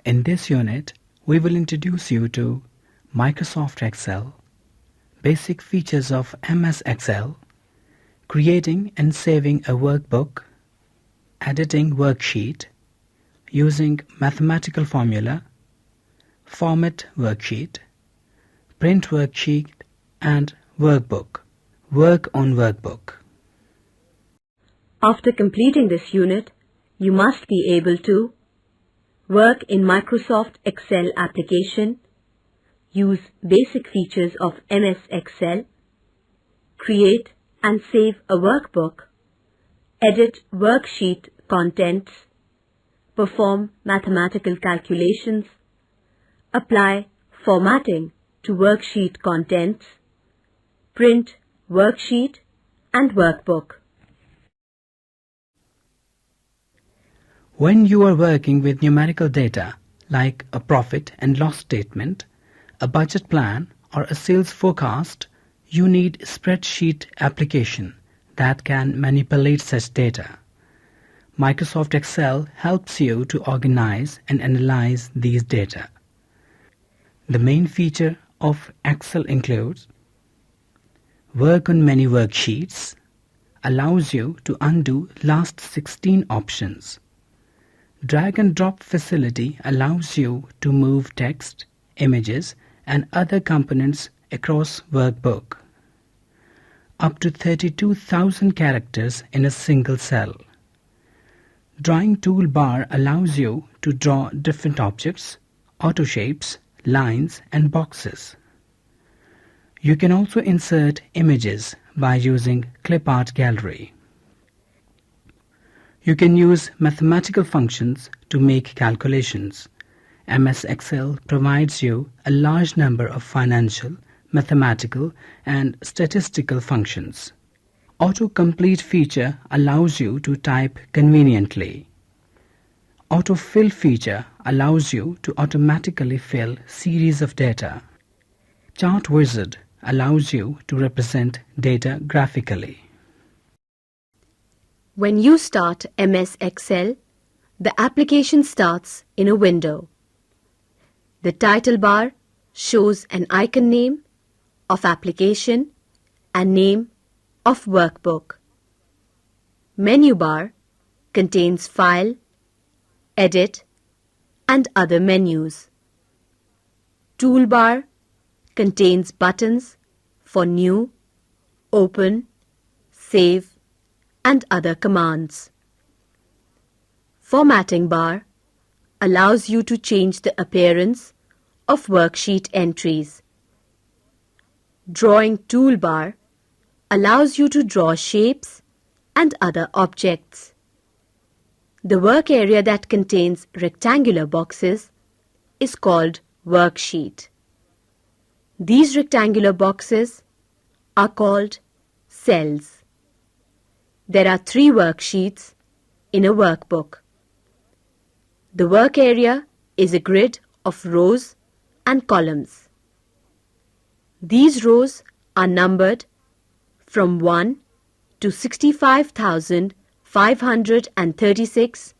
In this unit, we will introduce you to Microsoft Excel, basic features of MS Excel, creating and saving a workbook, editing worksheet, using mathematical formula, format worksheet, print worksheet, and workbook, work on workbook. After completing this unit, you must be able to work in Microsoft Excel application, use basic features of MS Excel, create and save a workbook, edit worksheet contents, perform mathematical calculations, apply formatting to worksheet contents, print worksheet and workbook. When you are working with numerical data like a profit and loss statement, a budget plan, or a sales forecast, you need spreadsheet application that can manipulate such data. Microsoft Excel helps you to organize and analyze these data. The main feature of Excel includes work on many worksheets, allows you to undo last 16 options. Drag and drop facility allows you to move text, images, and other components across workbook. Up to 32,000 characters in a single cell. Drawing toolbar allows you to draw different objects, auto shapes, lines, and boxes. You can also insert images by using Clip Art Gallery. You can use mathematical functions to make calculations. MS Excel provides you a large number of financial, mathematical, and statistical functions. Autocomplete feature allows you to type conveniently. Autofill feature allows you to automatically fill series of data. Chart wizard allows you to represent data graphically. When you start MS Excel, the application starts in a window. The title bar shows an icon name of application and name of workbook. Menu bar contains file, edit, and other menus. Toolbar contains buttons for new, open, save, and other commands. Formatting bar allows you to change the appearance of worksheet entries. Drawing toolbar allows you to draw shapes and other objects. The work area that contains rectangular boxes is called worksheet. These rectangular boxes are called cells. There are 3 worksheets in a workbook. The work area is a grid of rows and columns. These rows are numbered from 1 to 65,536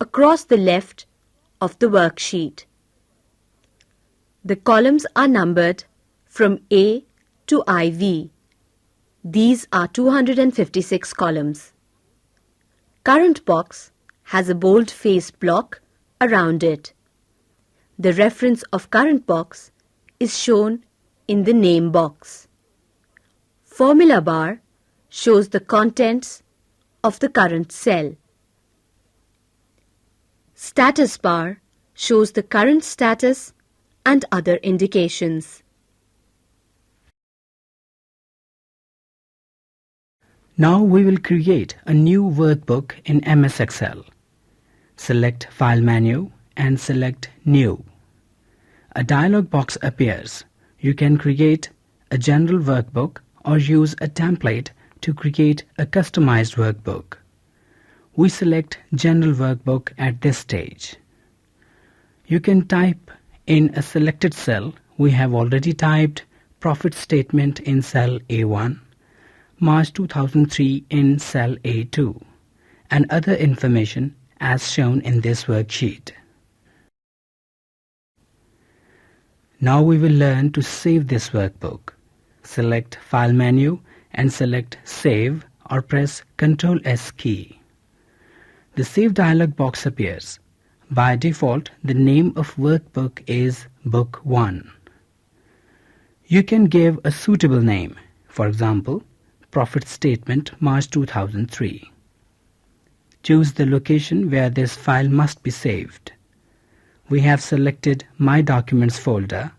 across the left of the worksheet. The columns are numbered from A to IV. These are 256 columns. Current box has a bold-face block around it. The reference of current box is shown in the name box. Formula bar shows the contents of the current cell. Status bar shows the current status and other indications. Now we will create a new workbook in MS Excel. Select File menu and select New. A dialog box appears. You can create a general workbook or use a template to create a customized workbook. We select General Workbook at this stage. You can type in a selected cell. We have already typed profit statement in cell A1, March 2003 in cell A2, and other information as shown in this worksheet. Now we will learn to save this workbook. Select File menu and select Save or press Ctrl S key. The Save dialog box appears. By default, the name of workbook is Book 1. You can give a suitable name, for example, Profit Statement March 2003. Choose the location where this file must be saved. We have selected My Documents folder.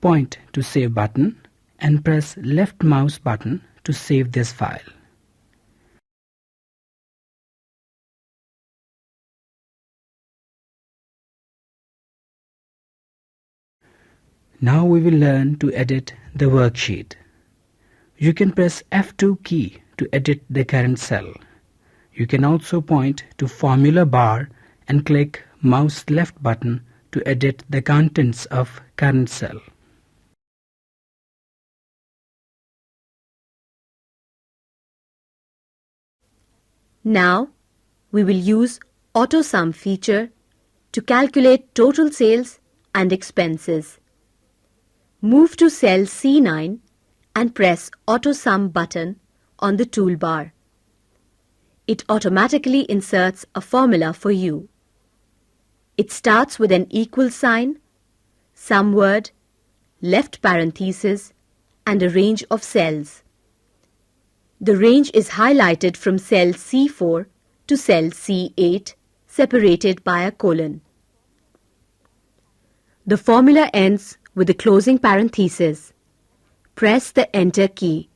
Point to Save button and press left mouse button to save this file. Now we will learn to edit the worksheet. You can press F2 key to edit the current cell. You can also point to Formula bar and click mouse left button to edit the contents of current cell. Now, we will use Auto Sum feature to calculate total sales and expenses. Move to cell C9 and press Auto Sum button on the toolbar. It automatically inserts a formula for you. It starts with an equal sign, sum word, left parenthesis, and a range of cells. The range is highlighted from cell C4 to cell C8, separated by a colon. The formula ends with a closing parenthesis. Press the Enter key.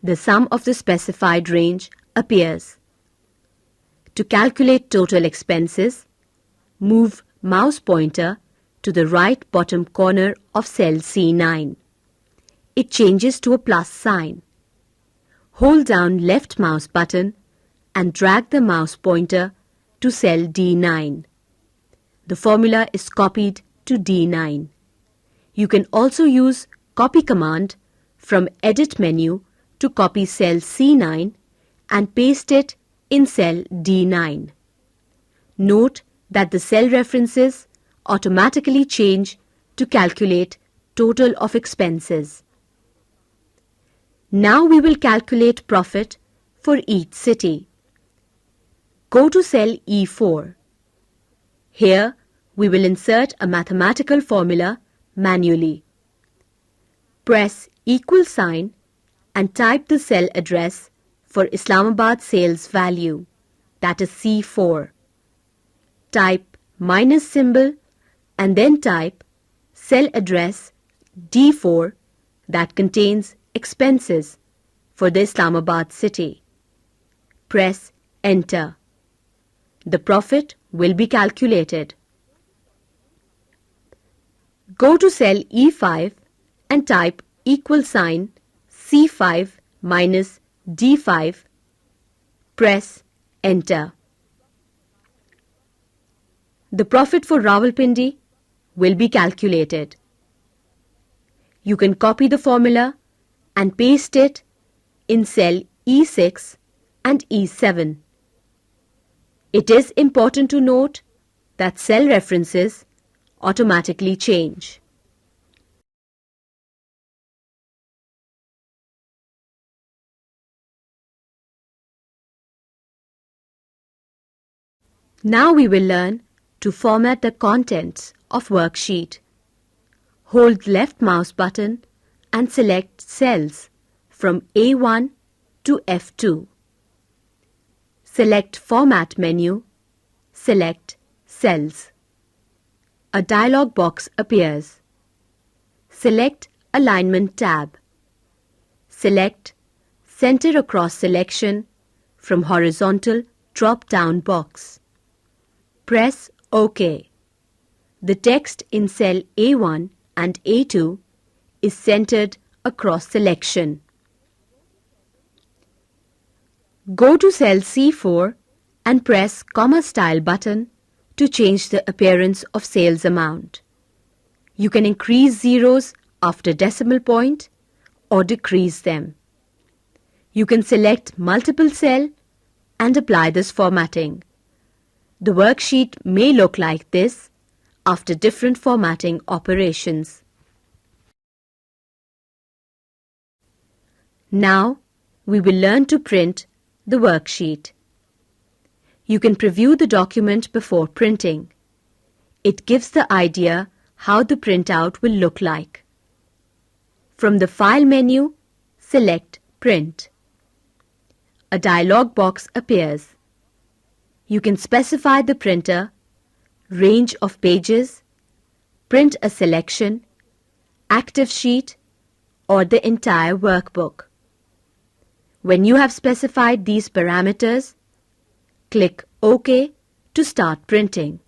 The sum of the specified range appears. To calculate total expenses, move mouse pointer to the right bottom corner of cell C9. It changes to a plus sign. Hold down left mouse button and drag the mouse pointer to cell D9. The formula is copied to D9. You can also use Copy command from Edit menu to copy cell C9 and paste it in cell D9. Note that the cell references automatically change to calculate total of expenses. Now we will calculate profit for each city. Go to cell E4. Here we will insert a mathematical formula manually. Press equal sign and type the cell address for Islamabad sales value, that is C4. Type minus symbol and then type cell address D4 that contains expenses for the Islamabad city. Press Enter. The profit will be calculated. Go to cell E5 and type equal sign C5 minus D5. Press Enter. The profit for Rawalpindi will be calculated. You can copy the formula and paste it in cell E6 and E7. It is important to note that cell references automatically change. Now we will learn to format the contents of worksheet. Hold left mouse button and select cells from A1 to F2. Select Format menu. Select Cells. A dialog box appears. Select Alignment tab. Select Center Across Selection from Horizontal drop-down box. Press OK. The text in cell A1 and A2 is centered across selection. Go to cell C4 and press Comma Style button to change the appearance of sales amount. You can increase zeros after decimal point or decrease them. You can select multiple cell and apply this formatting. The worksheet may look like this after different formatting operations. Now, we will learn to print the worksheet. You can preview the document before printing. It gives the idea how the printout will look like. From the File menu, select Print. A dialog box appears. You can specify the printer, range of pages, print a selection, active sheet, or the entire workbook. When you have specified these parameters, click OK to start printing.